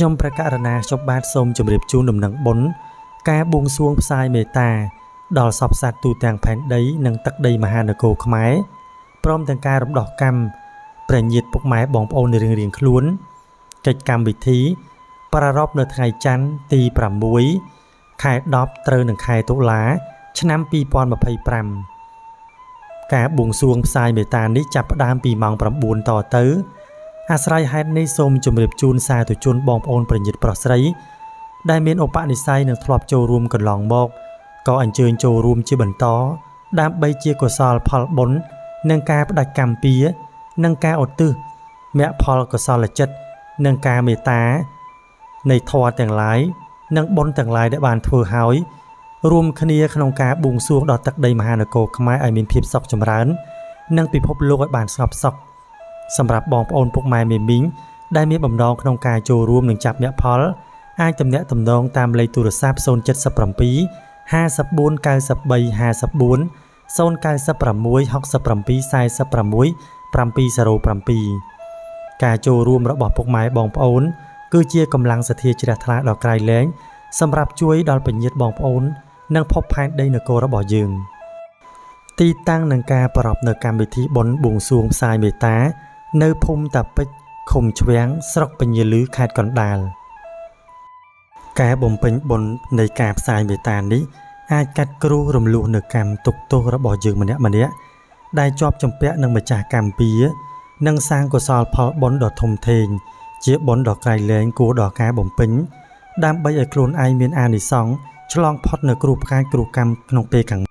ខ្ញុំប្រកាសណាខ្ញុំបាទសូមជម្រាបជូនដំណឹងបុណ្យការបួងសួងផ្សាយមេត្តាដល់សពសត្វទូទាំងផែនដីនិងទឹកដីមហានគរខ្មែរព្រមទាំងការរំដោះកម្មព្រះញាតិពុកម៉ែបងប្អូនរៀងៗខ្លួនកិច្ចកម្មវិធីប្រារព្ធនៅថ្ងៃច័ន្ទទី6ខែ10ត្រូវនឹងខែតុលាឆ្នាំ2025ការបួងសួងផ្សាយមេត្តានេះចាប់ផ្ដើមពីម៉ោង 9 តទៅអាស្រ័យហេតុនេះសូមជម្រាបជូនសាធុជនបងប្អូនប្រិយមិត្តប្រុសស្រីដែលមានឧបនិស្ស័យនឹងធ្លាប់ចូលរួមកន្លងមកក៏អញ្ជើញចូលរួមជាបន្តដើម្បីជាកុសលផលបុណ្យនិងការផ្ដាច់កម្មពៀនិងការឧទ្ទិសមគ្គផលកុសលចិត្តនិងការមេត្តានៃធម៌ទាំងឡាយនិងបុណ្យទាំងឡាយដែលបានធ្វើហើយរួមគ្នាក្នុងការបួងសួងដល់ទឹកដីមហានគរខ្មែរឲ្យមានភាពសុខចម្រើននិងពិភពលោកឲ្យបានស្ងប់សុខសម្រាប់បងប្អូនពុកម៉ែមេមីងដែលមានបំណងក្នុងការចូលរួមនិងចាប់មគ្គផលអាចទំនាក់ទំនងតាមលេខទូរស័ព្ទ077 54 93 54 096 67 46 ការចូលរួមរបស់ពុកម៉ែបងប្អូនគឺជាកម្លាំងសទ្ធាជ្រះថ្លាដ៏ក្រៃលែងសម្រាប់ជួយដល់ពញាតិបងប្អូននិងភពផែនដីនគររបស់យើងទីតាំងនឹងការប្រារព្ធនៅកម្មវិធីបុណ្យបួងសួងផ្សាយមេត្តានៅភូមិតាពេជ្រឃុំឆ្វាំងស្រុកពញាលឺខេត្តកណ្ដាលការបំពេញបុណ្យនៃការផ្សាយមេត្តានេះអាចកាត់គ្រោះរំលោះនៅកម្មទុក្ខទោសរបស់យើងម្នាក់ៗដែលជាប់ជំពាក់នឹងម្ចាស់កម្មពៀនិងសាងកុសលផលបុណ្យដ៏ធំធេងជាបុណ្យដ៏ក្រៃលែងគួរដល់ការបំពេញដើម្បីឲ្យខ្លួនឯងមានអានិសង្សឆ្លងផុតនៅគ្រោះផ្កាយគ្រោះកម្មក្នុងពេលខាង